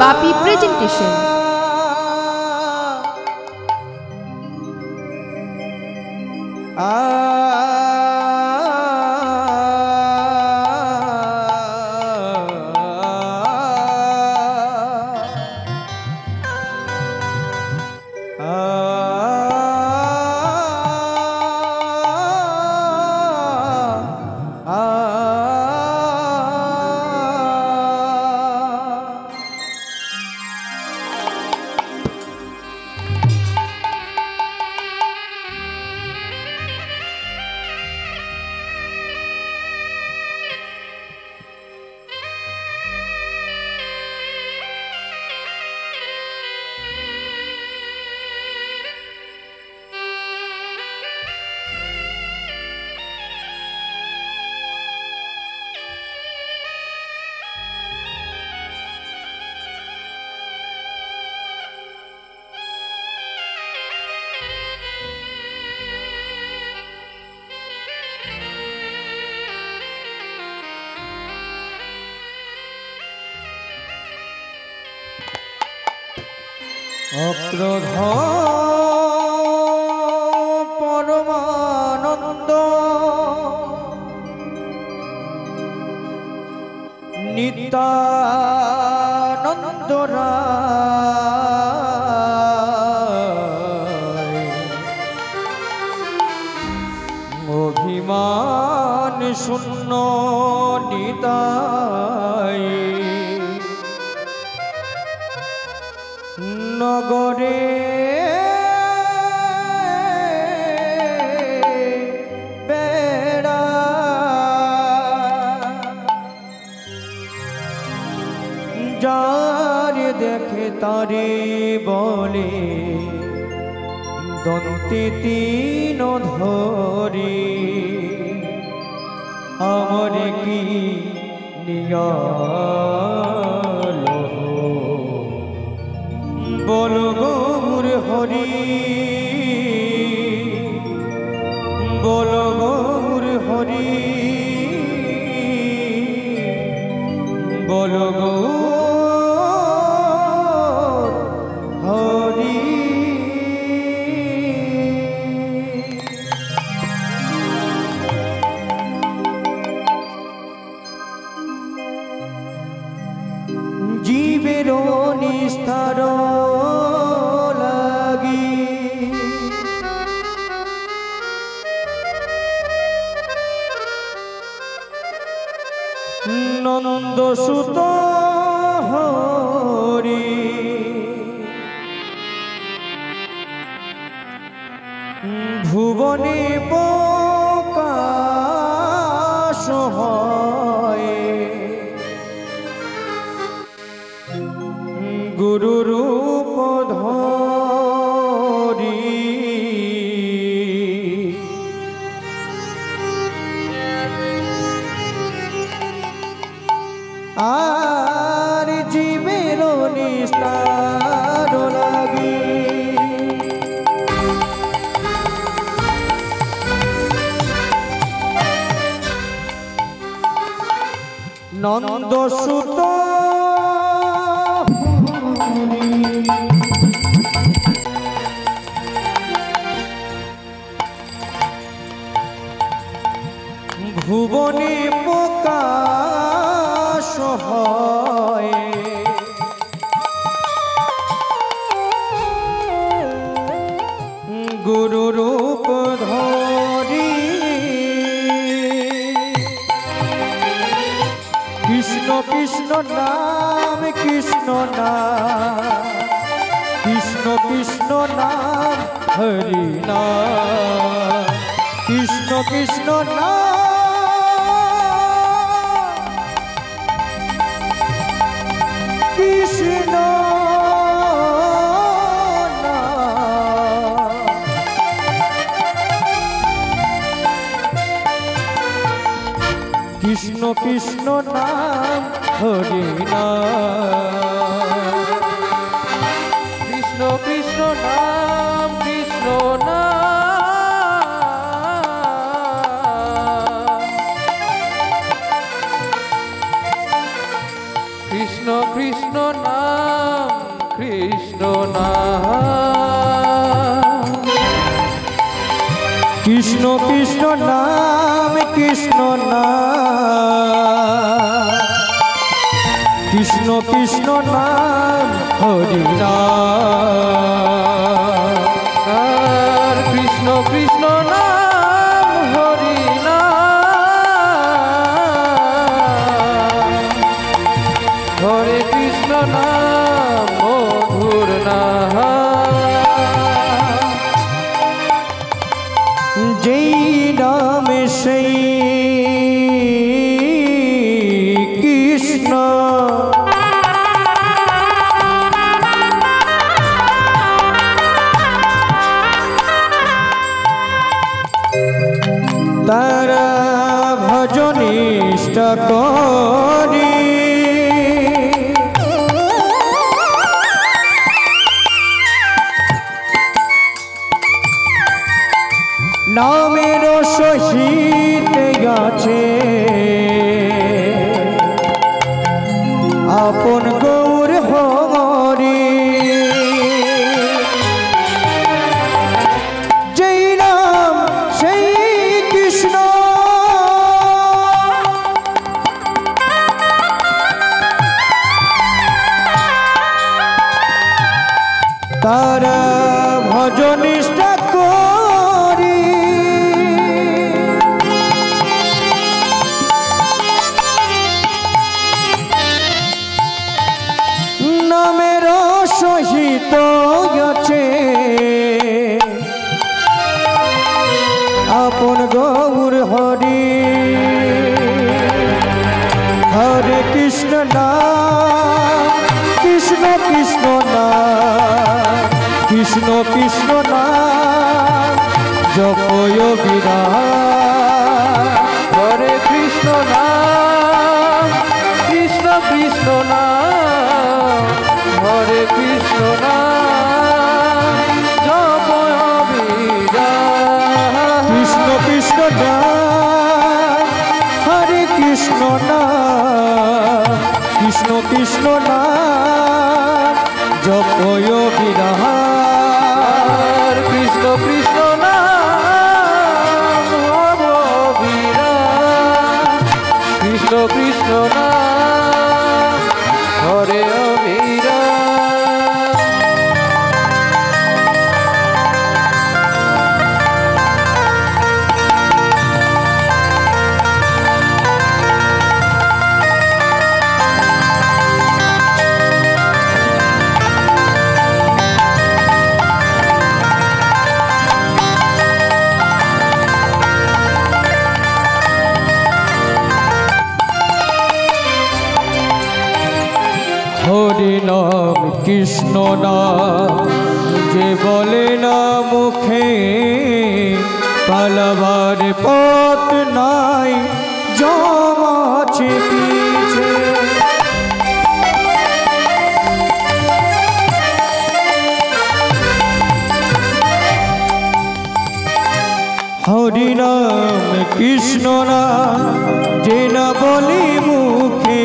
বাপি presentation. অক্রোধ পরমানন্দ নিত্যানন্দ রায় অভিমান শূন্য নিতাই নগরে বেড়া যার দেখে তারে বলে দন্তে তিন ধরি আমার কি নিয়াল বলো গৌর হরি বলো গৌর হরি বলো গৌর হরি জীবের নিস্তার নন্দ সুত হরি ভুবনে প্রকাশ হয় গুরু রূপ ধরি আর জীবের নিস্তার লাগি নন্দ সুত ভুবনে প্রকাশ হয় গুরু রূপ ধরি কৃষ্ণ কৃষ্ণ নাম কৃষ্ণ নাম কৃষ্ণ কৃষ্ণ নাম হরি নাম কৃষ্ণ কৃষ্ণ নাম কৃষ্ণ কৃষ্ণ কৃষ্ণ নাম হরি নাম কৃষ্ণ কৃষ্ণ নাম কৃষ্ণ নাম কৃষ্ণ কৃষ্ণ নাম কৃষ্ণ নাম কৃষ্ণ কৃষ্ণ নাম কৃষ্ণ নাম কৃষ্ণ কৃষ্ণ নাম হরি নাম আর কৃষ্ণ কৃষ্ণ নাম হরি নাম হরে কৃষ্ণ নাম মধুর নাম যেই নামে সেই কৃষ্ণ তারা ভজনিষ্ঠ করি নামের সহিত আছে আপন গৌর হরি যেই নাম সেই কৃষ্ণ তারা ভজনিষ্ঠা করি নামের সহিত আছে আপন গৌর হরি হরে কৃষ্ণ নাম কৃষ্ণ কৃষ্ণ নাম কৃষ্ণ কৃষ্ণ নাম জপয় বিরাট হরে কৃষ্ণ নাম কৃষ্ণ কৃষ্ণ নাম হরে কৃষ্ণ নাম জপয় বিরাট কৃষ্ণ কৃষ্ণ নাম হরে কৃষ্ণ নাম কৃষ্ণ কৃষ্ণ নাম জপয় বিরাট কৃষ্ণ কৃষ্ণ নাম হব বিরাট কৃষ্ণ কৃষ্ণ নাম হরে অবিরাট হরি নাম কৃষ্ণ নাম যে বলে না মুখে পালাবার পথ নাই জমাছে পিছে হরি নাম কৃষ্ণ নাম যে না বলি মুখে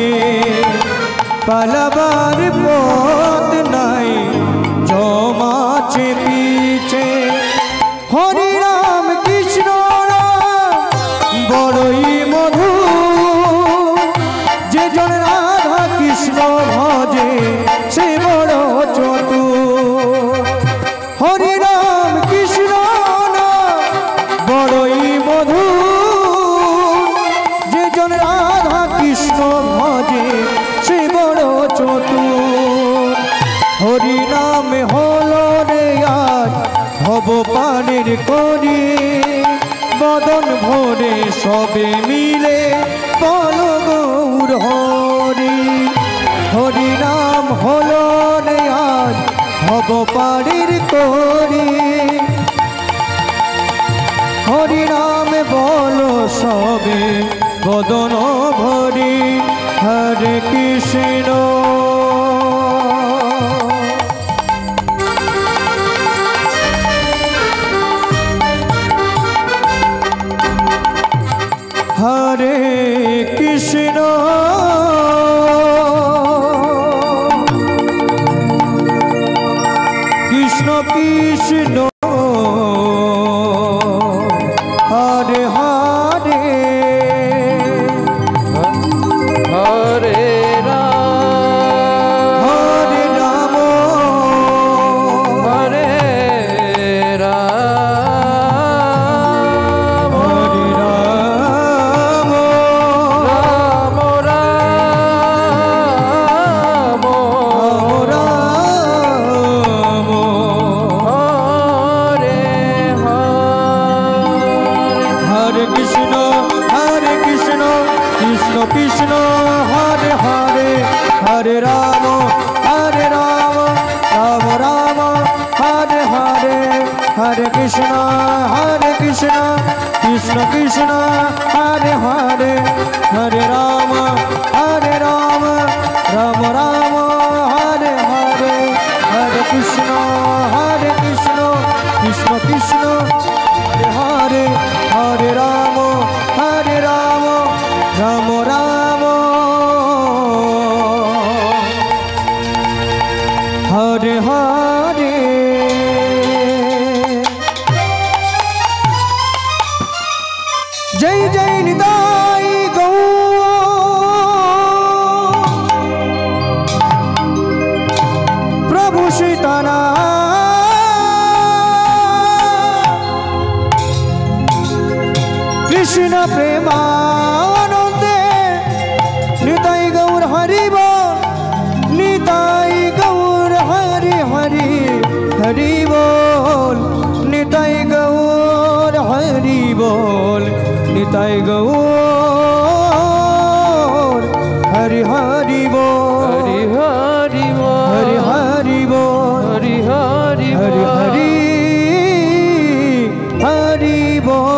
পালাবার পথ নাই জমাছে পিছে হরি রাম কৃষ্ণ রাম বড়ই মধু যে জন রাধা কৃষ্ণ ভজে সে বড় চতুর হরি রাম কৃষ্ণ রাম বড়ই মধু যে জন রাধা কৃষ্ণ ভজে সে বড় চতুর হরি নামে হলো রে আজ ভব পানের করি বদন ভরে সবে মিলে বল গৌর হরি হরি নাম হলো রে আজ ভব পানের করি হরি নামে বলো সবে বদন ভরি হরে কৃষ্ণ হরে কৃষ্ণ কৃষ্ণ হরে হরে হরে রাম হরে রাম হরে রাম হরে রাম রাম রাম রাম হরে হরে হরে কৃষ্ণ কৃষ্ণ কৃষ্ণ হরে হরে হরে রাম রাম রাম হরে হরে হরে কৃষ্ণ কৃষ্ণ কৃষ্ণ হরে হরে হরে রাম রাম রাম হরে হরে হরে কৃষ্ণ কৃষ্ণ কৃষ্ণ হরে হরে রাম রাম রাম হরে হরে জয় জয় নিতাই প্রভু সীতানা কৃষ্ণ প্রেমানন্দে নিতাই গৌর হরিব নিতাই গৌর হরি হরি হরি বল নিতাই গৌর হরি বল নিতাই গৌর হরি হরি বল হরি হরি হরি হরি বল হরি হরি হরি হরি হরি বল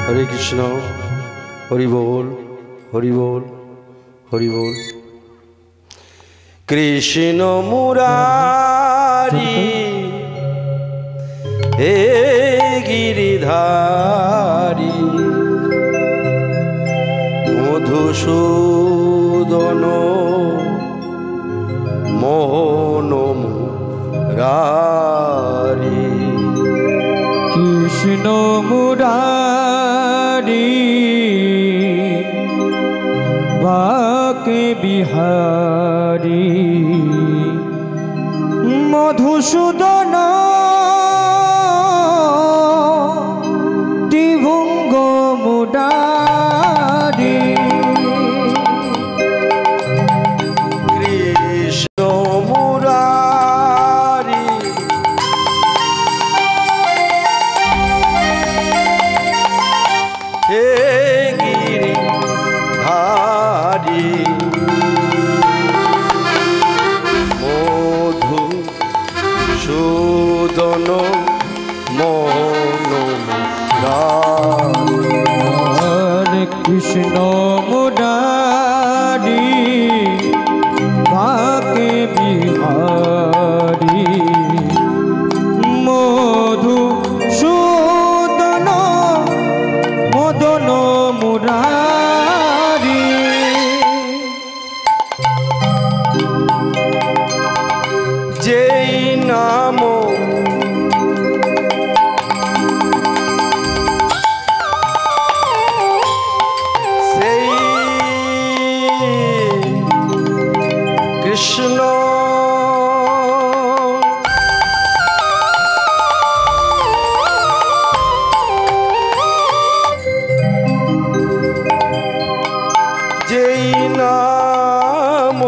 हरे कृष्ण हरि बोल हरि बोल हरि बोल। कृष्ण मुरारी हे गिरिधारी मधुसूदन मोहन मुरारी। कृष्ण मुरारी बाके बिहारी मधुसूदन दिभुंग मुरारी। कृष्ण मुरारी हे गिरिधारी मधुसूदन मोहन मुरारी। हरे कृष्ण मुरारी बाके बिहारी मधुसूदन मदन मुरारी। যেই নাম সেই কৃষ্ণ যেই নাম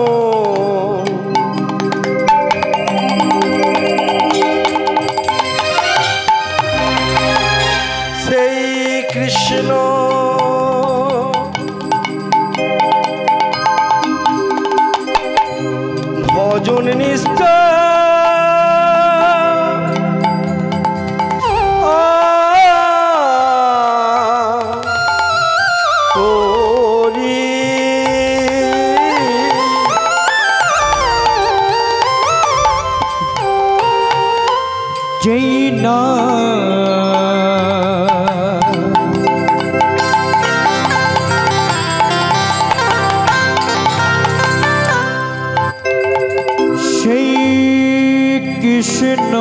সেই কৃষ্ণ ভজন নিষ্ঠা করি যেই না সেই কৃষ্ণ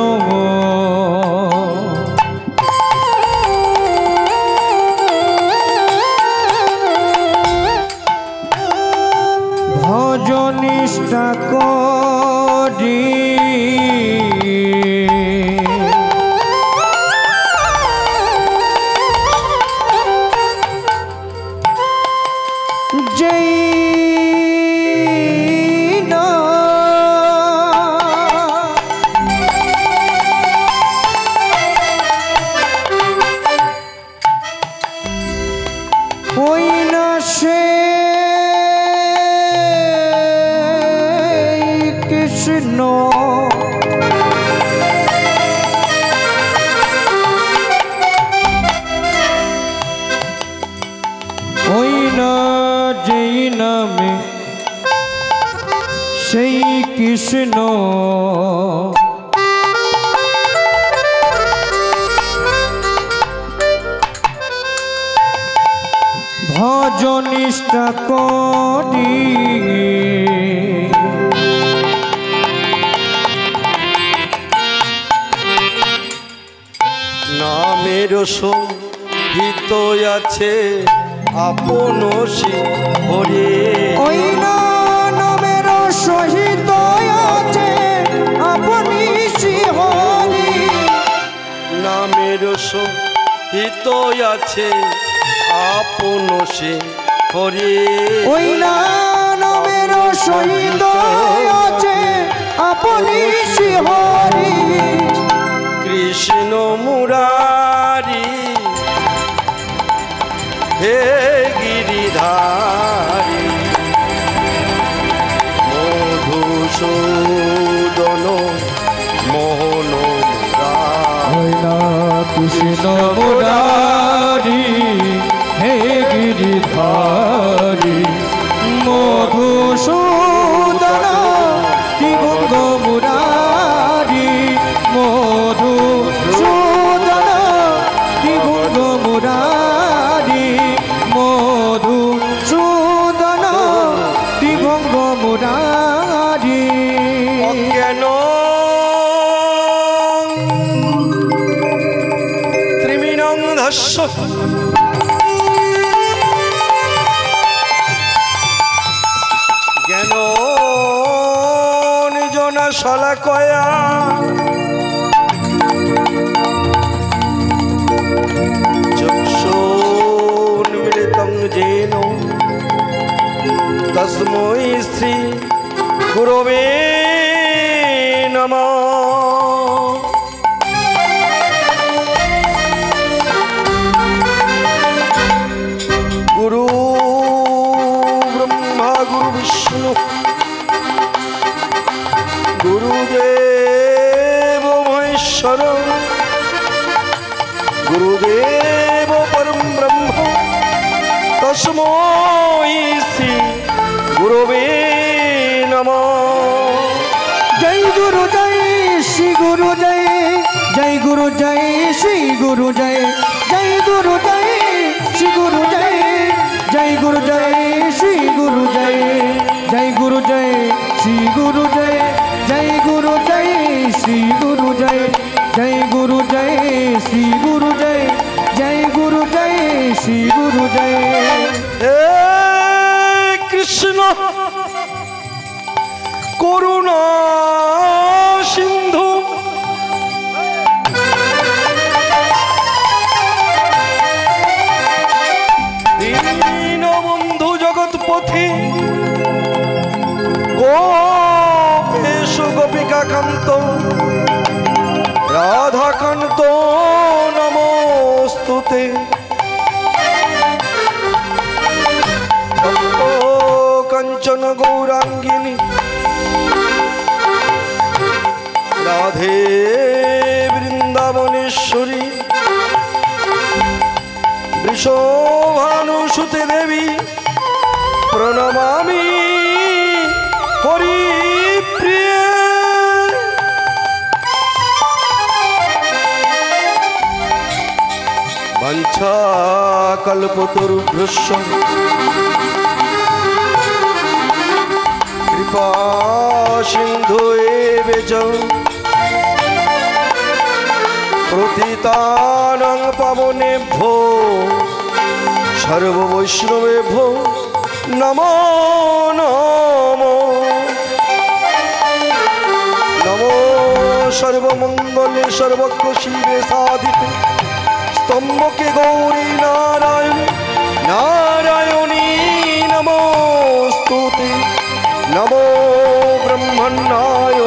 ভজনিষ্ঠা করি যেই না ওই না সে কৃষ্ণ ওই না যেই নামে সেই কৃষ্ণ ভজনিষ্ঠা করি নামের সহিত আছে আপন হরে। ওই না নামের সহিত আছে আপনি হরি। নামের সহিত আছে আপন হরে। ওই না নামের সহিত আছে আপনি হরি। কৃষ্ণ মুরারি হে গিরিধারি মধুসূদন মোহন কৃষ্ণ মুরারি গিরিধারী মধুসূদন দিবঙ্গ মুরারি মধুসূদন দিবঙ্গ মুরারি মধুসূদন দিবঙ্গ মুরারি অজ্ঞান ত্রিমিনং ধস্য জ্ঞান নিজনা শলাকয়া চক্ষুন্মিলিতং যেন তস্मै শ্রী গুরবে নমঃ। গুরু ব্রহ্মা গুরু বিষ্ণু গুরুদেব মহেশ্বর গুরুদেব পরম ব্রহ্ম তস্मै শ্রী গুরবে নমঃ। जय गुरु जय श्री गुरु जय जय गुरु जय श्री गुरु जय जय गुरु जय श्री गुरु जय जय गुरु जय श्री गुरु जय जय गुरु जय श्री गुरु जय जय गुरु जय श्री गुरु जय जय गुरु जय श्री गुरु जय जय गुरु जय श्री गुरु जय। हे कृष्ण করুণা সিন্ধু দীনবন্ধু জগৎপথে গোপেশ গোপিকাকান্ত রাধাকান্ত নমস্তুতে। কাঞ্চন গৌরাঙ্গিনী রাধে বৃন্দাবনেশ্বরী বৃষভানুসুতে দেবী প্রণমামি হরিপ্রিয়ে। বাঞ্ছা কল্পতরুভ্যশ্চ কৃপা সিন্ধু এব চ প্রতিতানং পাবনেভ্যো সর্ববৈষ্ণবেভ্যো নমো নমো। নমো সর্বমঙ্গলে সর্বজ্ঞ শিবে সাধিতে স্তম্ভকে গৌরী নারায়ণ নারায়ণী নমস্তুতে। নমো ব্রহ্মণ্যায়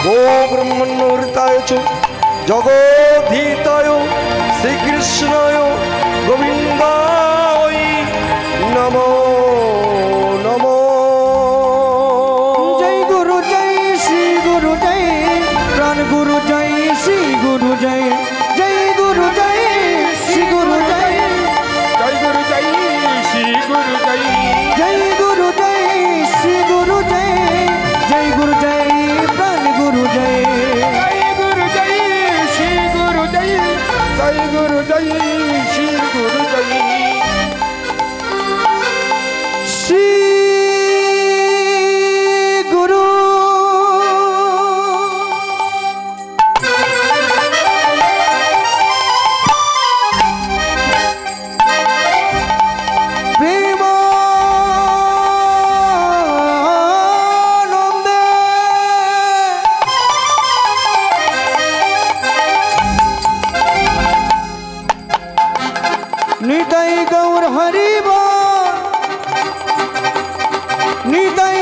গো ব্রহ্মণ্যর্তায় চ জগদ্ধিতায় শ্রীকৃষ্ণায় গোবিন্দায় নমো নমো। जय गुरु जय श्री गुरु जय प्राण गुरु जय श्री गुरु जय जय गुरु जय श्री गुरु जय জয় গুরু জয় শ্রী গুরু জয় जय गुरु जय श्री गुरु जय जय गुरु जय प्राण गुरु जय জয় গুরু জয় শ্রী গুরু জয় জয় গুরু জয় শ্রী গুরু জয়। श्री गुरु प्रेमानंदे निताई गौर हरिबा निताई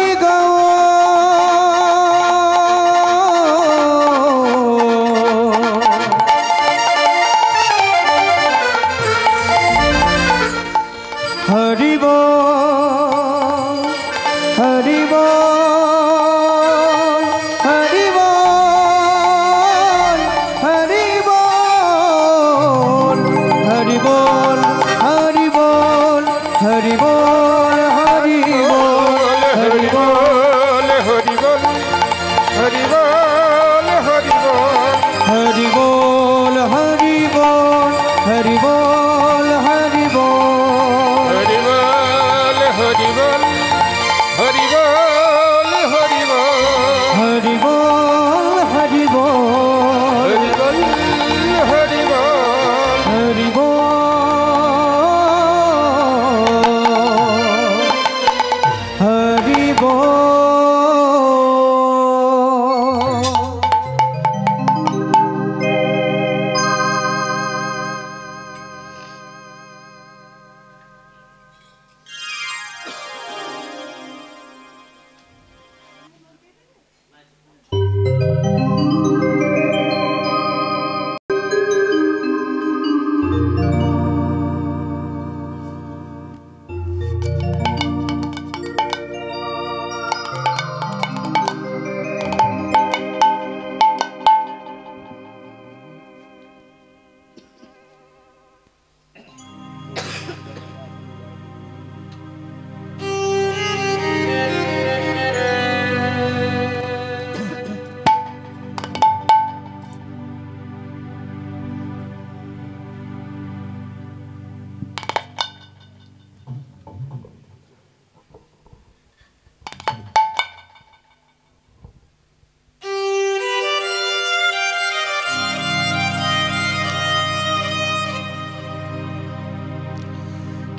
हरिबो हरिबो हरिबो हरिबो हरिबो हरिबो हरि बोल हरि बोल हरि बोल हरि बोल हरि बोल हरि बोल हरि बोल हरि बोल हरि बोल हरि बोल हरि बोल हरि बोल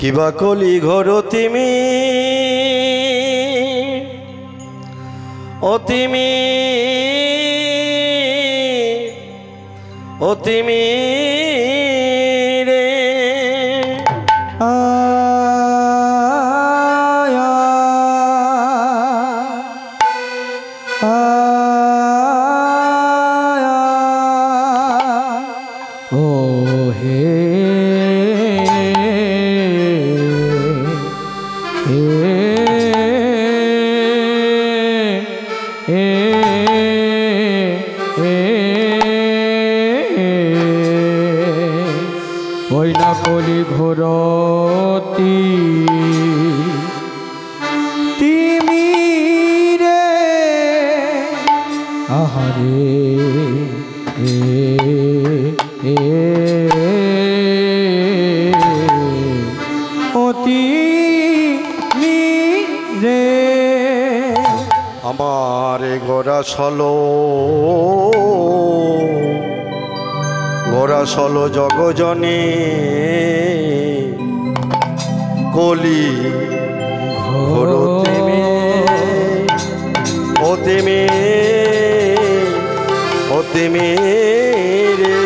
কিবা কলি ঘর তিমি ও তিমি রে ओ हे ওই না কলি ঘোরতি তিমি রে আহারে অতি রে আমার গোরা সলো জগজনে কলি ঘোর তিমি ও তিমি রে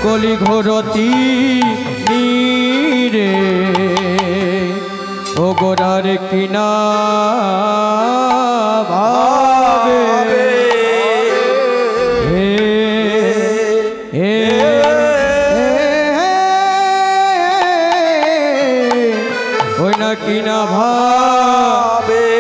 কলি ঘোরতি রে ও গোরার কিনা ভাবে ওই না কিনা ভাবে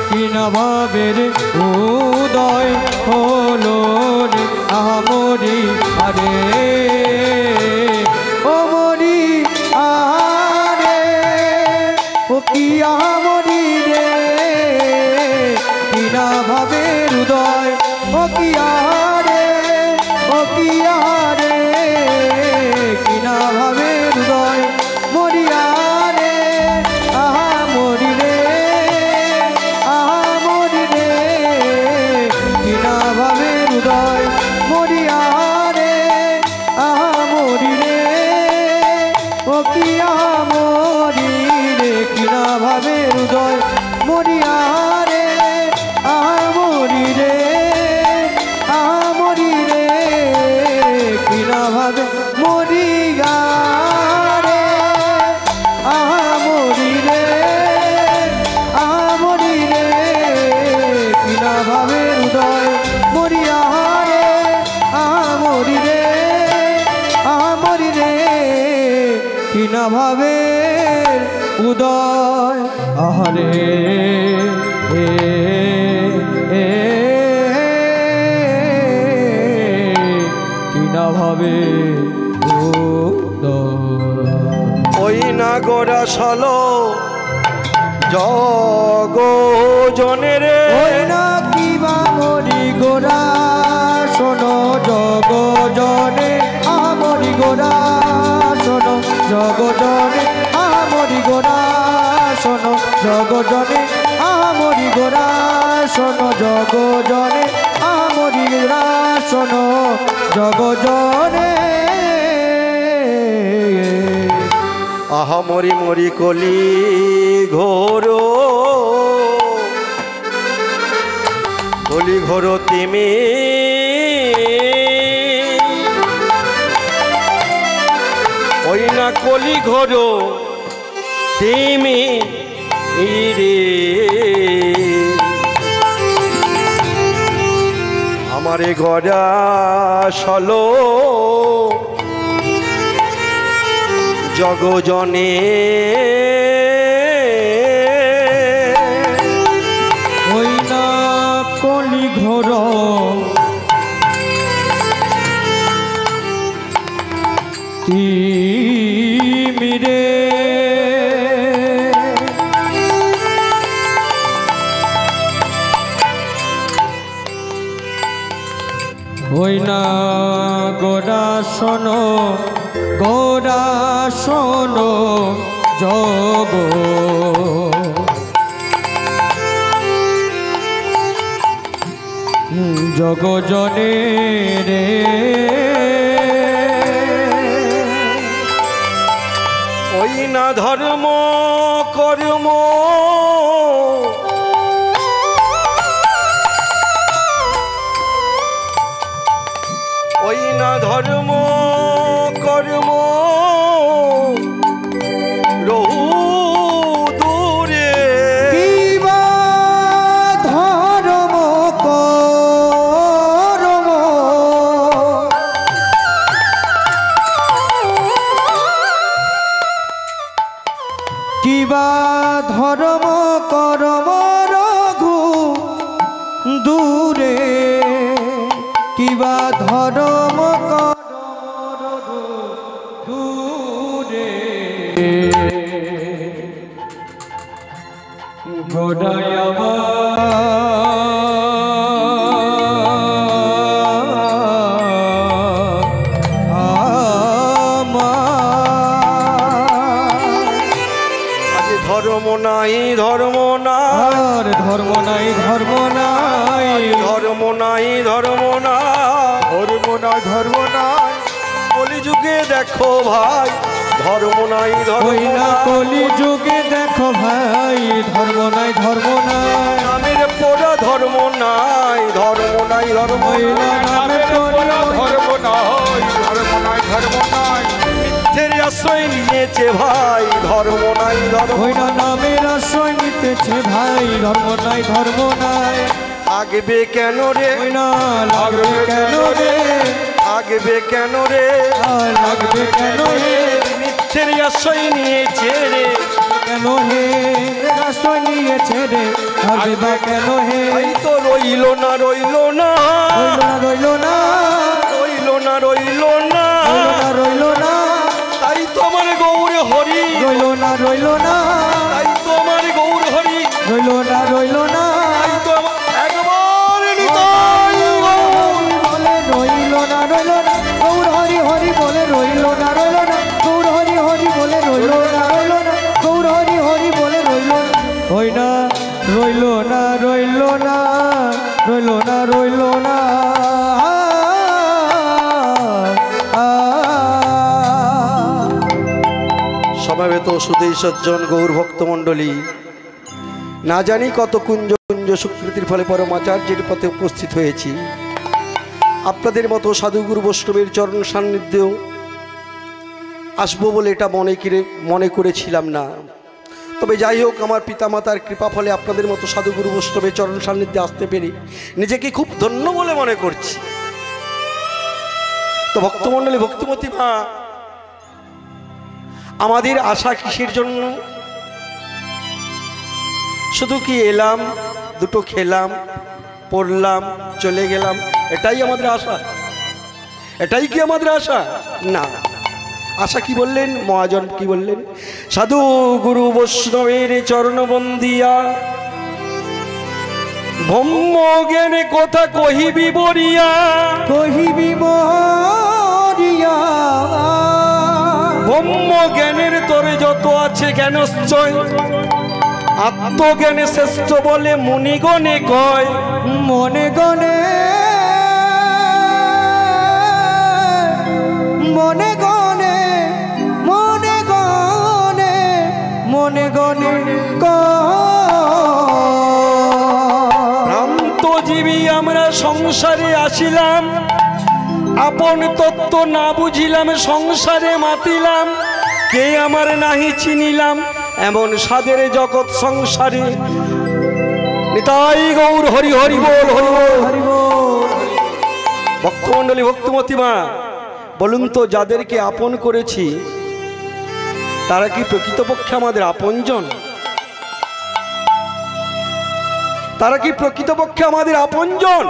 কিনা ভাবের উদয় হলো রে আমরি আরে ও মরি আরে ও কি আমরি রে কিনা ভাবের উদয় ও কি আরে ও কি আরে কিনা ভাবের উদয় মরিয়া রে আহা মরি রে আহা মরি রে কিনা ভাবের উদয় মরিয়া রে আহা মরি রে ও কি আহা মরি রে কিনা ভাবের উদয় মরিয়া রে আহা মরি রে আহা মরি রে কিনা ভাবে মরিয়া রে আহা মরি রে আহা মরি রে কিনা ভাবের উদয় মরিয়া রে আহা মরি রে আহা মরি রে কিনা ভাবের উদয় আহারে কিনা ভাবে ওই না গোরা সলো জনের ওই না কিবা মরি গোরা শোনো জগ জনে আমরি গোরা শোনো জগ জনে আমরি গোরা শোনো জগ জনে আমরি গোরা শোনো জগ জনে আমরি গোরা শোনো জগ জনে আহা মরি মরি কলি ঘোর তিমি ওই না কলি ঘোর তিমি রে আমারে গড়া সলো জগজনে ওই না কলি ঘোর তিমিরে ওই না গোরা শোনো গোরা শোনো জগ জগ জনে রে ওই না ধর্ম কর্ম ওই না ধর্ম কর্ম রহু দূরে কিবা ধর্ম করম কিবা ধর্ম করম রঘু দূরে কিবা ধর্ম করম রঘু দূরে গোড়ায় ধর্ম নাই ধর্ম নাই ধর্ম নাই ধর্ম নাই ধর্ম নাই ধর্ম নাই ধর্ম নাই ধর্ম নাই কলিযুগে দেখো ভাই ধর্ম নাই ওই ধর্ম না কলি যুগে দেখো ভাই ধর্ম নাই ধর্ম নাই নামের পোড়া ধর্ম নাই ধর্ম নাই ধর্ম ওই না নামে ধর্ম নাই ধর্ম নাই ধর্ম নাই মিথ্যের আশ্রয় নিয়েছে ভাই ধর্ম নাই ধর্ম ওই না নামের আশ্রয় নিতেছে ভাই ধর্ম নাই ধর্ম নাই আগবে কেন রে ওই না লাগবে কেন রে আগবে কেন রে লাগবে কেন রে মিথ্যের আশ্রয় নিয়েছে রে কেন হে আশ্রয় নিয়েছে রে হবে বা কেন হে তাই তো রইল না রইল না রইল না রইল না রইল না রইল না তাই তো আমার গৌর হরি রইল না তাই তো আমার গৌর হরি রইল না তাই তো একবার নিতাই গৌর বলে রইল না গৌর হরি হরি বলে রইল না গৌর হরি হরি বলে রইল না গৌর হরি হরি বলে রইল না রইল না রইল না রইল না রইল না সমাবেত সুধী সজ্জন গৌর ভক্তমণ্ডলী, না জানি কত কুঞ্জ কুঞ্জ সুকৃতির ফলে পরমাচার্যের পথে উপস্থিত হয়েছি। আপনাদের মতো সাধুগুরু বৈষ্ণবের চরণ সান্নিধ্যেও আসবো বলে এটা মনে করেছিলাম না। তবে যাই হোক, আমার পিতামাতার কৃপা ফলে আপনাদের মতো সাধুগুরু বৈষ্ণবের চরণ সান্নিধ্যে আসতে পেরে নিজেকে খুব ধন্য বলে মনে করছি। তো ভক্তমণ্ডলী, ভক্তিমতী মা, আমাদের আশা কিসের জন্য? শুধু কি এলাম, দুটো খেলাম, পড়লাম, চলে গেলাম, এটাই আমাদের আশা? এটাই কি আমাদের আশা? না। আশা কি বললেন মহাজন? কি বললেন? সাধু গুরু বৈষ্ণবের চরণ বন্দিয়া ব্রহ্ম জ্ঞানে কথা কহিবি বরিয়া, কহিবি মরিয়া ব্রহ্ম জ্ঞানের তরে যত আছে জ্ঞানশ্চয়, আত্মজ্ঞানে শ্রেষ্ঠ বলে মুনিগণে কয়। মনে গনে মনে গনে মনে গনে মনে গনে ভ্রান্তজীবী আমরা সংসারে আসিলাম, আপন তত্ত্ব না বুঝিলাম, সংসারে মাতিলাম, কে আমার নাহি চিনিলাম, এমন সাদের জগৎ সংসারে। নিতাই গৌর হরি হরি বল, হরি বল, হরি বল। ভক্তমণ্ডলী, ভক্তিমতী মা, বলুন তো, যাদেরকে আপন করেছি তারা কি প্রকৃতপক্ষে আমাদের আপনজন? তারা কি প্রকৃতপক্ষে আমাদের আপনজন?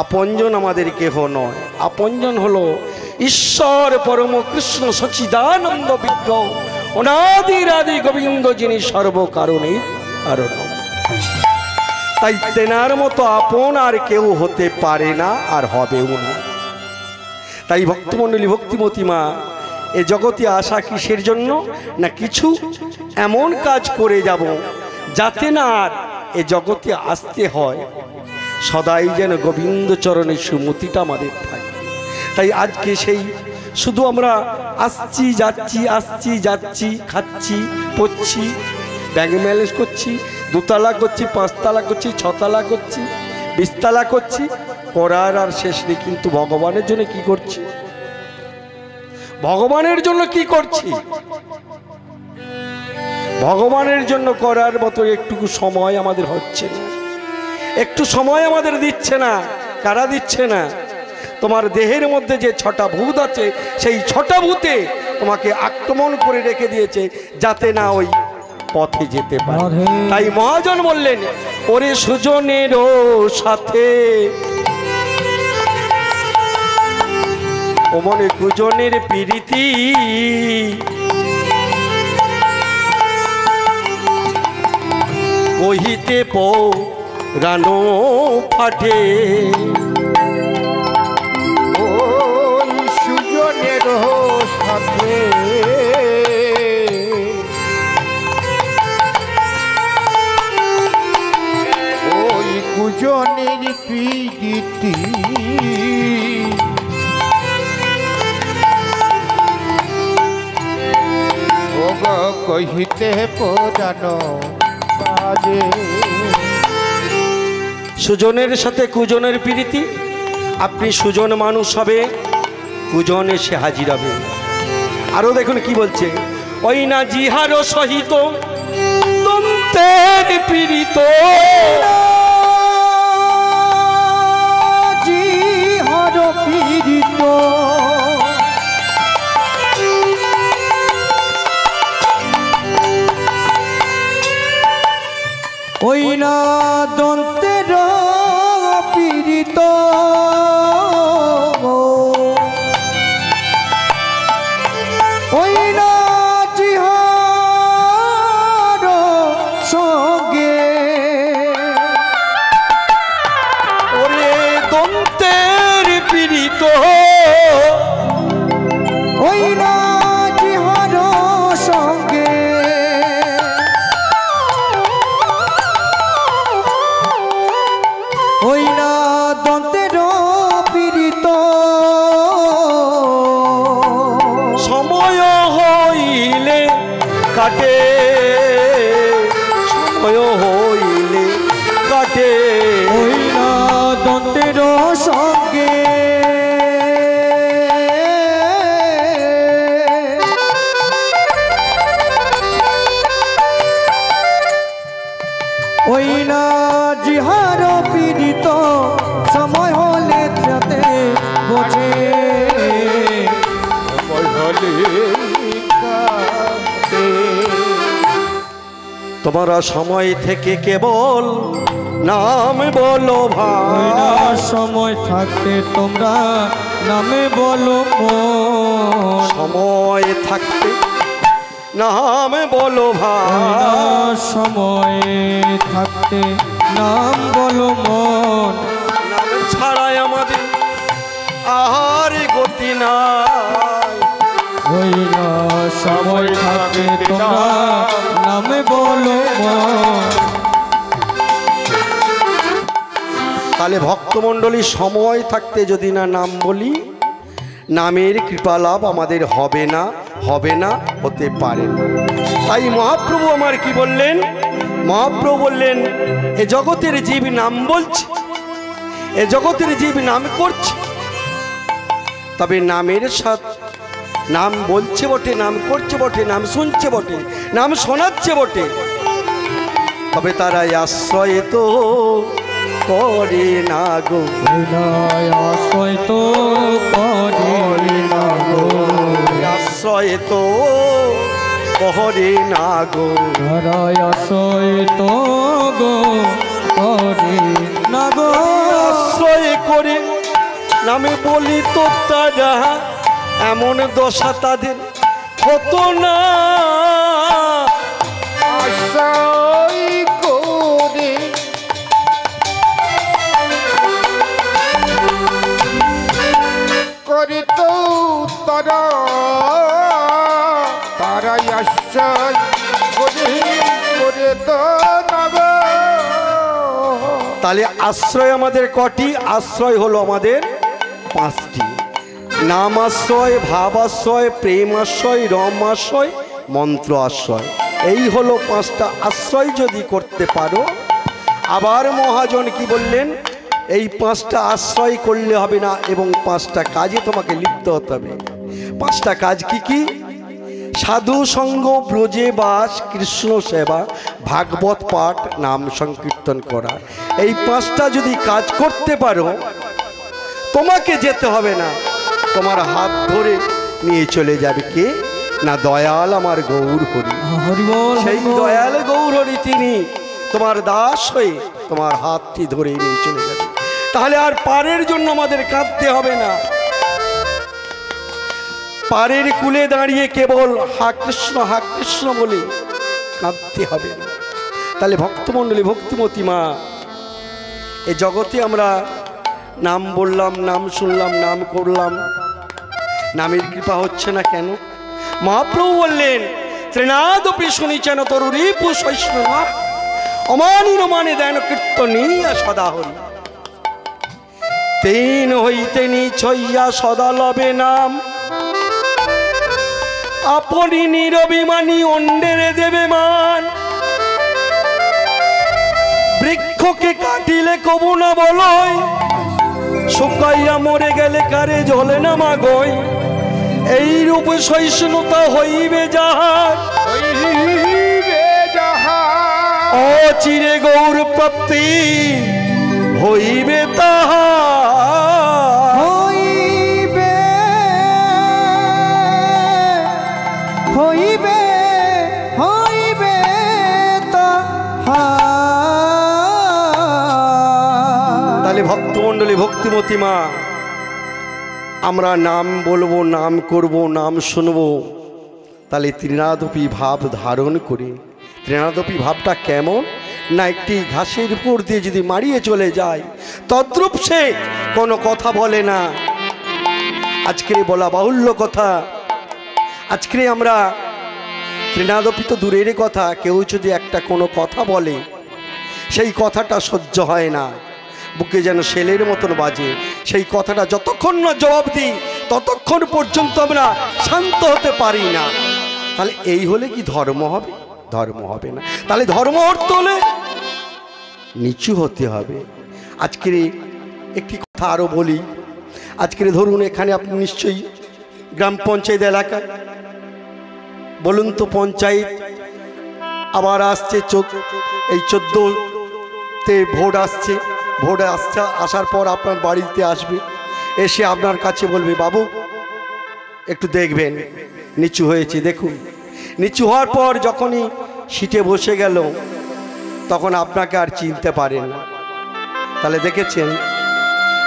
আপনজন আমাদের কেহ নয়। আপনজন হলো ঈশ্বর পরম কৃষ্ণ সচিদানন্দ বিগ্রহ অনাদিরাদি গোবিন্দ, যিনি সর্বকারণের কারণ। তাই তেনার মতো আপন আর কেউ হতে পারে না, আর হবেও না। তাই ভক্তমণ্ডলী, ভক্তিমতী মা, এ জগতে আসা কিসের জন্য? না কিছু এমন কাজ করে যাব যাতে না আর এ জগতে আসতে হয়, সদাই যেন গোবিন্দ চরণের সুমতিটা আমাদের থাকে। তাই আজকে সেই শুধু আমরা আসছি যাচ্ছি, আসছি যাচ্ছি, খাচ্ছি পড়ছি, ব্যাঙ্ক ব্যালেন্স করছি, 2 তালা করছি, 5 তালা করছি, 6 তালা করছি, 20 তালা করছি, করার আর শেষ নেই। কিন্তু ভগবানের জন্য কি করছি? ভগবানের জন্য কি করছি? ভগবানের জন্য করার মতো একটুকু সময় আমাদের হচ্ছে না, একটু সময় আমাদের দিচ্ছে না। কারা দিচ্ছে না? তোমার দেহের মধ্যে যে 6টা ভূত আছে, সেই 6টা ভূতে তোমাকে আক্রমণ করে রেখে দিয়েছে যাতে না ওই পথে যেতে পারে। তাই মহাজন বললেন, ওরে সুজনেরও সাথে ও মনে কুজনের প্রীতি, কহিতে পরানো ফাটে। ওই সুজনের সাথে ওই কুজনের প্রীতি, কহিতে পরানো বাজে। সুজনের সাথে কুজনের প্রীতি। আপনি সুজন মানুষ হবে, কুজন এসে হাজির হবে। আরো দেখুন কি বলছে, ওই না জিহার সহিত দন্তের পীড়িত, জিহার পীড়িত ওই না দন্তের পীড়িত ওই না জিহার সঙ্গে ওরে দন্তের পীড়িত ওই না জিহার সঙ্গে ওই না দন্তের পীড়িত সময় হইলে কাটে সময় হইলে কাটে ওই না দন্তের সঙ্গে ওই না জিহার পীড়িত সময় হলে যাতে বোঝে তোমরা সময় থেকে কেবল নাম বলো ওই না ভাই সময় থাকতে তোমরা নামে বলো মন। সময় থাকতে নাম বলো ওই না ভাই সময় থাকতে নাম বলো মন। নাম ছাড়াই আমাদের আর গতি নাই ওই না সময় থাকতে তোমরা নামে বলো মন। তাহলে ভক্তমণ্ডলী সময় থাকতে যদি না নাম বলি নামের কৃপালাভ আমাদের হবে না হতে পারে না। তাই মহাপ্রভু আমার কি বললেন? মহাপ্রভু বললেন এ জগতের জীব নাম বলছে, এ জগতের জীব নাম করছে, তবে নামের সাথে নাম বলছে বটে, নাম করছে বটে, নাম শুনছে বটে, নাম শোনাচ্ছে বটে, তবে তারাই আশ্রয় তো করে না গো। ওই না আশ্রয় তো করে না গো। আশ্রয় তো করে না গো। ধরায় আশ্রয় তো গো করে না গো। আশ্রয় করে নামে বলি তো তারা এমন দশা তাদের হতো না। আশাই করে করিত তারা তারাই আশাই করে তো নব। তাহলে আশ্রয় আমাদের কটি? আশ্রয় হলো আমাদের পাঁচটি। নাম আশ্রয়, ভাব আশ্রয়, প্রেম আশ্রয়, রম আশ্রয়, মন্ত্র আশ্রয়। এই হলো পাঁচটা আশ্রয় যদি করতে পারো। আবার মহাজন কি বললেন? এই পাঁচটা আশ্রয় করলে হবে না এবং পাঁচটা কাজে তোমাকে লিপ্ত হতে হবে। পাঁচটা কাজ কি কি? সাধু সঙ্গ, ব্রজে বাস, কৃষ্ণ সেবা, ভাগবত পাঠ, নাম সংকীর্তন করা। এই পাঁচটা যদি কাজ করতে পারো তোমাকে যেতে হবে না, তোমার হাত ধরে নিয়ে চলে যাবে কে না? দয়াল আমার গৌর হরি। হরি বল সেই দয়াল গৌর হরি তিনি তোমার দাস হয়ে তোমার হাতটি ধরে নিয়ে চলে যাবে। তাহলে আর পারের জন্য আমাদের কাঁদতে হবে না। পারের কুলে দাঁড়িয়ে কেবল হা কৃষ্ণ বলে কাঁদতে হবে না। তাহলে ভক্তমণ্ডলী, ভক্তিমতী মা, এ জগতে আমরা নাম বললাম, নাম শুনলাম, নাম করলাম, নামের কৃপা হচ্ছে না কেন? মহাপ্রভু বললেন ত্রিনাদপি শুনিছেন তরুরী পুষ্ণ অমানিন মানে দেন কীর্তনীয়া সদা হরি। তিন হইতে নিছইয়া সদা লবে নাম, আপনি নিরভিমানী অন্যের দেবে মান। বৃক্ষকে কাটিলে কবু না বলয়, শুকাইয়া মরে গেলে কারে জ্বলে না মাগই। এই রূপে সহিষ্ণুতা হইবে যাহার, অচিরে গৌর প্রাপ্তি হইবে তাহার। হইবে হইবে হইবে তাহার। ভক্তমণ্ডলী, ভক্তিমতী মা, আমরা নাম বলবো, নাম করব, নাম শুনবো, তাহলে ত্রিনাদপি ভাব ধারণ করে। ত্রিনাদপি ভাবটা কেমন না, একটি ঘাসের উপর দিয়ে যদি মারিয়ে চলে যায় তদ্রূপ সে কোনো কথা বলে না। আজকে বলা বাহুল্য কথা, আজকে আমরা ত্রিনাদপি তো দূরের কথা, কেউ যদি একটা কোনো কথা বলে সেই কথাটা সহ্য হয় না, বুকে যেন শেলের মতন বাজে। সেই কথাটা যতক্ষণ না জবাব দিই ততক্ষণ পর্যন্ত আমরা শান্ত হতে পারি না। তাহলে এই হলে কি ধর্ম হবে? ধর্ম হবে না। তাহলে ধর্ম অর্থ হলে নিচু হতে হবে। আজকের একটি কথা আরও বলি। আজকের ধরুন এখানে আপনি নিশ্চয়ই গ্রাম পঞ্চায়েত এলাকা, বলুন তো পঞ্চায়েত আবার আসছে, এই 14তে ভোট আসছে। ভোট আসার পর আপনার বাড়িতে আসবে, এসে আপনার কাছে বলবে বাবু একটু দেখবেন নিচু হয়েছে দেখুন। নিচু হওয়ার পর যখনই সিটে বসে গেল তখন আপনাকে আর চিনতে পারেন না। তাহলে দেখেছেন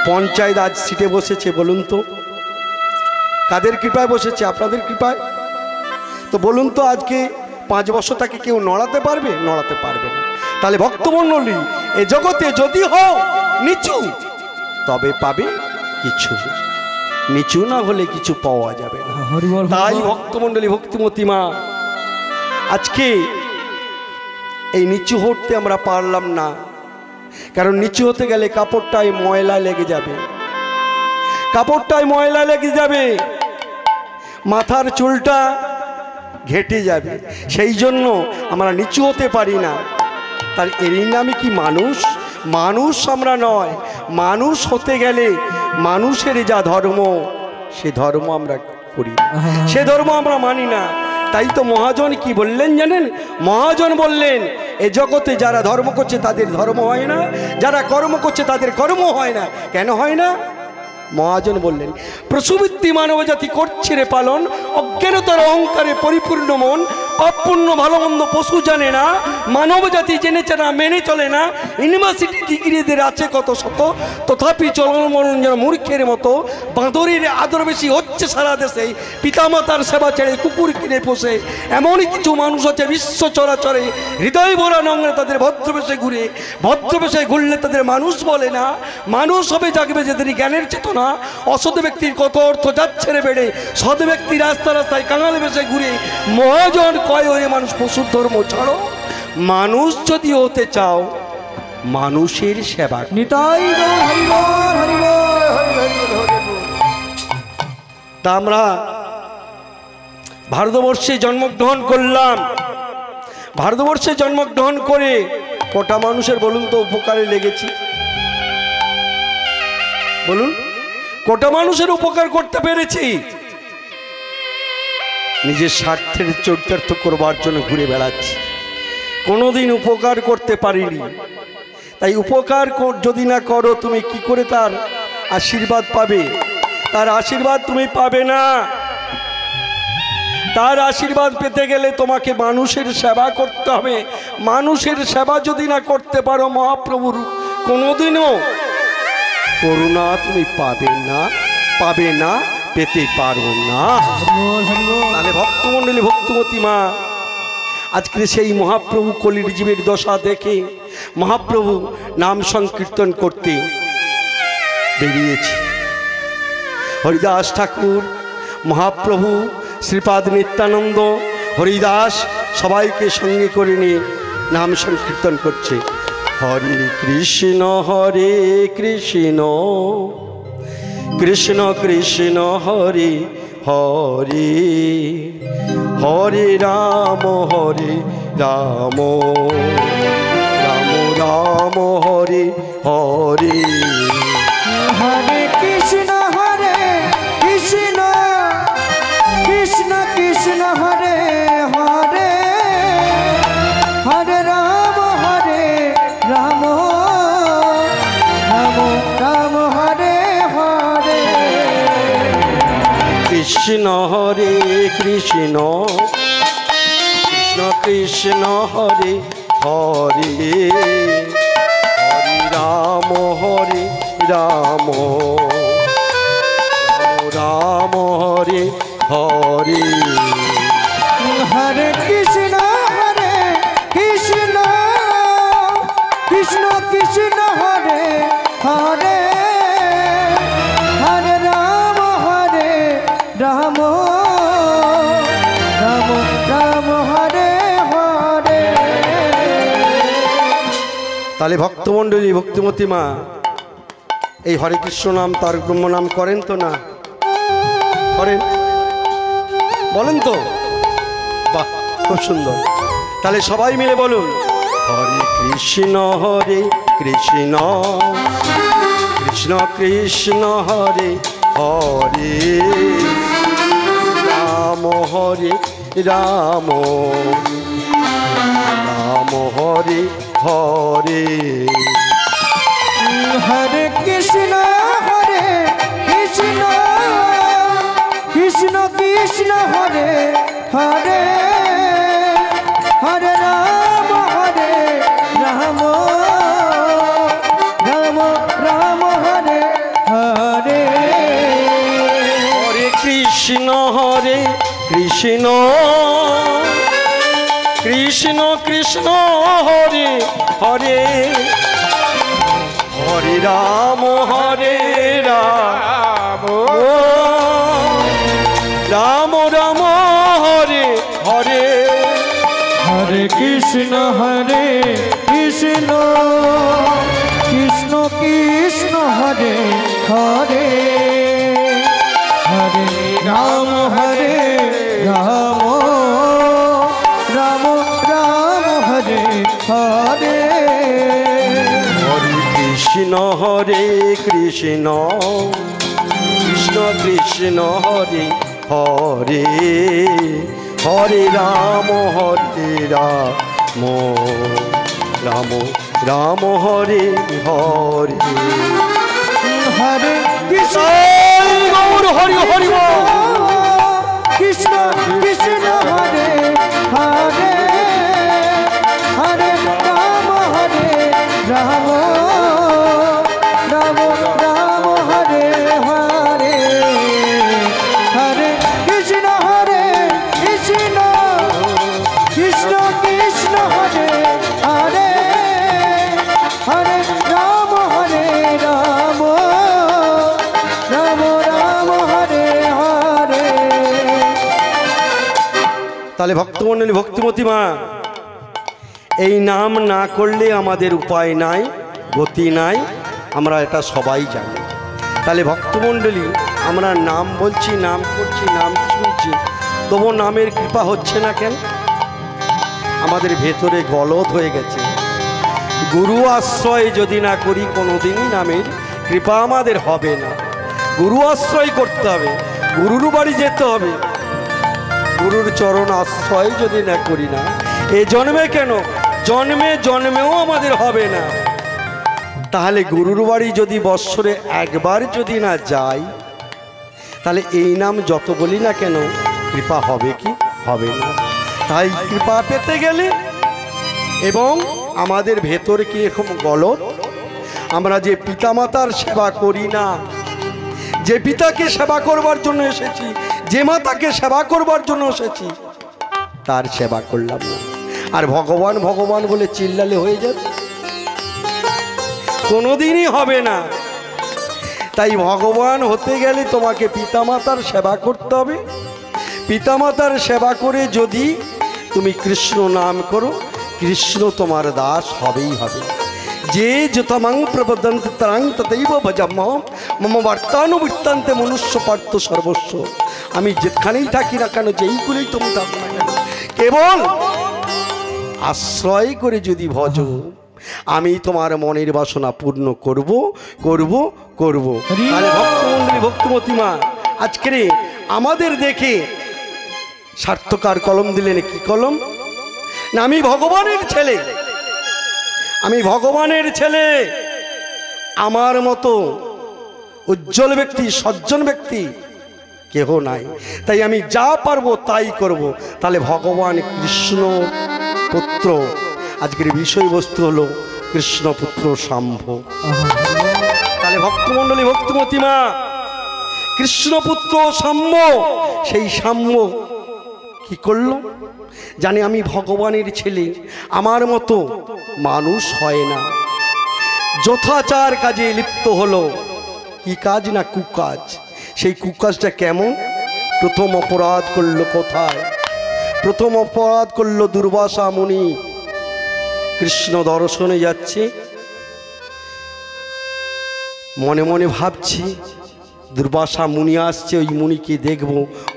পঞ্চায়েত আজ সিটে বসেছে, বলুন তো কাদের কৃপায় বসেছে? আপনাদের কৃপায়। তো বলুন তো আজকে 5 বছর তাকে কেউ নড়াতে পারবে? নড়াতে পারবে না। তাহলে ভক্তমণ্ডলী, এ জগতে যদি হও নিচু তবে পাবে কিছু, নিচু না হলে কিছু পাওয়া যাবে না। তাই ভক্তমণ্ডলী, ভক্তিমতী মা, আজকে এই নিচু হতে আমরা পারলাম না, কারণ নিচু হতে গেলে কাপড়টায় ময়লা লেগে যাবে, কাপড়টায় ময়লা লেগে যাবে, মাথার চুলটা ঘেটে যাবে, সেই জন্য আমরা নিচু হতে পারি না। তার এরই নামে কি মানুষ? মানুষ আমরা নয়। মানুষ হতে গেলে মানুষের যা ধর্ম সে ধর্ম আমরা করি, সে ধর্ম আমরা মানি না। তাই তো মহাজন কি বললেন জানেন? মহাজন বললেন এ জগতে যারা ধর্ম করছে তাদের ধর্ম হয় না, যারা কর্ম করছে তাদের কর্ম হয় না। কেন হয় না? মহাজন বললেন প্রসুবৃত্তি মানব জাতি করছে রে পালন, অজ্ঞানতার অহংকারে পরিপূর্ণ মন, পাপ পুণ্য ভালো মন্দ পশু জানে না, মানব জাতি জেনেছে না, মেনে চলে না। ইউনিভার্সিটি ডিগ্রিদের আছে কত শত, তথাপি চলন মরণ যেন মূর্খের মতো। বাঁদরের আদর বেশি হচ্ছে সারা দেশে, পিতামাতার সেবা ছেড়ে কুকুর কিনে পোষে। এমনই কিছু মানুষ আছে বিশ্ব চরাচরে, হৃদয় ভরা নোংরা তাদের ভদ্রবেশে ঘুরে, ভদ্রবেশে ঘুরলে তাদের মানুষ বলে না। মানুষ হবে জাগবে যাদের জ্ঞানের চেতনা। অসৎ ব্যক্তির কত অর্থ যাচ্ছে রে বেড়ে, সৎ ব্যক্তি রাস্তা রাস্তায় কাঙাল বেশে ঘুরে। মহাজন কয় ওরে মানুষ পশুর ধর্ম ছাড়ো, মানুষ যদি হতে চাও মানুষের সেবা। তা আমরা ভারতবর্ষে জন্মগ্রহণ করলাম, ভারতবর্ষে জন্মগ্রহণ করে কটা মানুষের বলুন তো উপকারে লেগেছি? বলুন কটা মানুষের উপকার করতে পেরেছি? নিজের স্বার্থের চরিতার্থ করবার জন্য ঘুরে বেড়াচ্ছি, কোনোদিন উপকার করতে পারিনি। তাই উপকার যদি না করো তুমি কি করে তার আশীর্বাদ পাবে? তার আশীর্বাদ তুমি পাবে না। তার আশীর্বাদ পেতে গেলে তোমাকে মানুষের সেবা করতে হবে। মানুষের সেবা যদি না করতে পারো মহাপ্রভুর কোনোদিনও করুণা তুমি পাবে না, পাবে না, পেতে পারো না। তাহলে ভক্তমণ্ডলী, ভক্তিমতী মা, আজকে সেই মহাপ্রভু কলির জীবের দশা দেখে মহাপ্রভু নাম সংকীর্তন করতে বেরিয়েছে। হরিদাস ঠাকুর, মহাপ্রভু, শ্রীপাদ নিত্যানন্দ, হরিদাস সবাইকে সঙ্গে করে নিয়ে নাম সংকীর্তন করছে। হরে কৃষ্ণ কৃষ্ণ কৃষ্ণ কৃষ্ণ হরে হরে, হরে রাম রাম, রাম রাম হরে হরে। হরে কৃষ্ণ কৃষ্ণ কৃষ্ণ কৃষ্ণ হরে হরে, হরে রাম রাম, রাম রাম হরে হরে। কৃষ্ণ হরে কৃষ্ণ কৃষ্ণ কৃষ্ণ হরে হরে, হরে রাম হরে রাম রাম হরে হরে হরে কৃষ্ণ কৃষ্ণ কৃষ্ণ হরে হরে হরে রাম রাম রাম হরে হরে। তাহলে ভক্তমণ্ডলী ভক্তিমতী মা এই হরে কৃষ্ণ নাম তার ব্রহ্ম নাম করেন তো না করেন বলেন তো বাহ খুব সুন্দর। তাহলে সবাই মিলে বলুন হরে কৃষ্ণ কৃষ্ণ কৃষ্ণ হরে হরে রাম হরে রাম রাম হরে হরে হরে কৃষ্ণ কৃষ্ণ কৃষ্ণ হরে হরে হরে রাম রাম রাম হরে হরে। হরে কৃষ্ণ কৃষ্ণ কৃষ্ণ হরে হরে হরে রাম রাম রাম হরে হরে হরে কৃষ্ণ কৃষ্ণ কৃষ্ণ হরে হরে হরে রাম রাম রাম হরে হরে। হরে কৃষ্ণ কৃষ্ণ কৃষ্ণ হরে হরে হরে রাম রাম রাম হরে হরে হরে কৃষ্ণ হরি হরি কৃষ্ণ কৃষ্ণ হরে হরে হরে রাম রাম রাম রাম হরে হরে হরে কৃষ্ণ কৃষ্ণ কৃষ্ণ হরে হরে হরে রাম রাম রাম রাম হরে হরে। তাহলে ভক্তমণ্ডলী ভক্তিমতী মা এই নাম না করলে আমাদের উপায় নাই গতি নাই আমরা এটা সবাই জানি। তাহলে ভক্তমণ্ডলী আমরা নাম বলছি নাম করছি নাম শুনছি তবু নামের কৃপা হচ্ছে না কেন? আমাদের ভেতরে গলদ হয়ে গেছে। গুরু আশ্রয় যদি না করি কোনোদিনই নামের কৃপা আমাদের হবে না। গুরু আশ্রয় করতে হবে, গুরুর বাড়ি যেতে হবে। গুরুর চরণ আশ্রয় যদি না করি না এ জন্মে কেন জন্মে জন্মেও আমাদের হবে না। তাহলে গুরুর বাড়ি যদি বৎসরে একবার যদি না যাই তাহলে এই নাম যত বলি না কেন কৃপা হবে কি হবে না। তাই কৃপা পেতে গেলে এবং আমাদের ভেতরে কি এরকম গলদ আমরা যে পিতামাতার সেবা করি না, যে পিতাকে সেবা করবার জন্য এসেছি, যে মাতাকে সেবা করবার জন্য এসেছি তার সেবা করলাম না, আর ভগবান ভগবান বলে চিল্লালে হয়ে যাবে? কোনোদিনই হবে না। তাই ভগবান হতে গেলে তোমাকে পিতামাতার সেবা করতে হবে। পিতামাতার সেবা করে যদি তুমি কৃষ্ণ নাম করো কৃষ্ণ তোমার দাস হবেই হবে। যে যতমাং প্রবদন্ত তরাং ততৈব ভজম মম বার্তানুবৃত্তান্তে মনুষ্য পার্থ সর্বস্ব। আমি যেখানেই থাকি না কেন যেইগুলোই তুমি থাকো না কেন কেবল আশ্রয় করে যদি ভজ আমি তোমার মনের বাসনা পূর্ণ করব করব করব। তাহলে ভক্তমণ্ডলী ভক্তিমতী মা আজকে আমাদের দেখে সার্থকার কলম দিলেন। কি কলম? না আমি ভগবানের ছেলে, আমি ভগবানের ছেলে, আমার মতো উজ্জ্বল ব্যক্তি সজ্জন ব্যক্তি কেহ নাই, তাই আমি যা পারবো তাই করব। তাহলে ভগবান কৃষ্ণ পুত্র আজকের বিষয়বস্তু হলো কৃষ্ণপুত্র শাম্ভ। তাহলে ভক্তমণ্ডলী, ভক্তমতী মা, কৃষ্ণপুত্র শাম্ভ, সেই শাম্ভ কি করলো? জানে আমি ভগবানের ছেলে, আমার মতো মানুষ হয় না, যথাচার কাজে লিপ্ত হলো। কি কাজ? না কুকাজ। সেই কুকাজটা কেমন? প্রথম অপরাধ করলো কোথায়? প্রথম অপরাধ করলো দুর্বাসা মুনি। কৃষ্ণ দর্শনে যাচ্ছে, মনে মনে ভাবছি দুর্বাসা মুনি আসছে, ওই মুনিকে দেখব,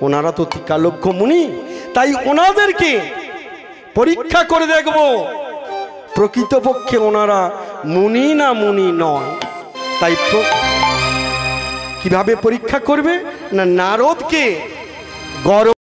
ওনারা তো ত্রিকালজ্ঞ মুনি, তাই ওনাদেরকে পরীক্ষা করে দেখব প্রকৃতপক্ষে ওনারা মুনি না মুনি নয়। তাই কিভাবে পরীক্ষা করবে? না নারদকে গর্ব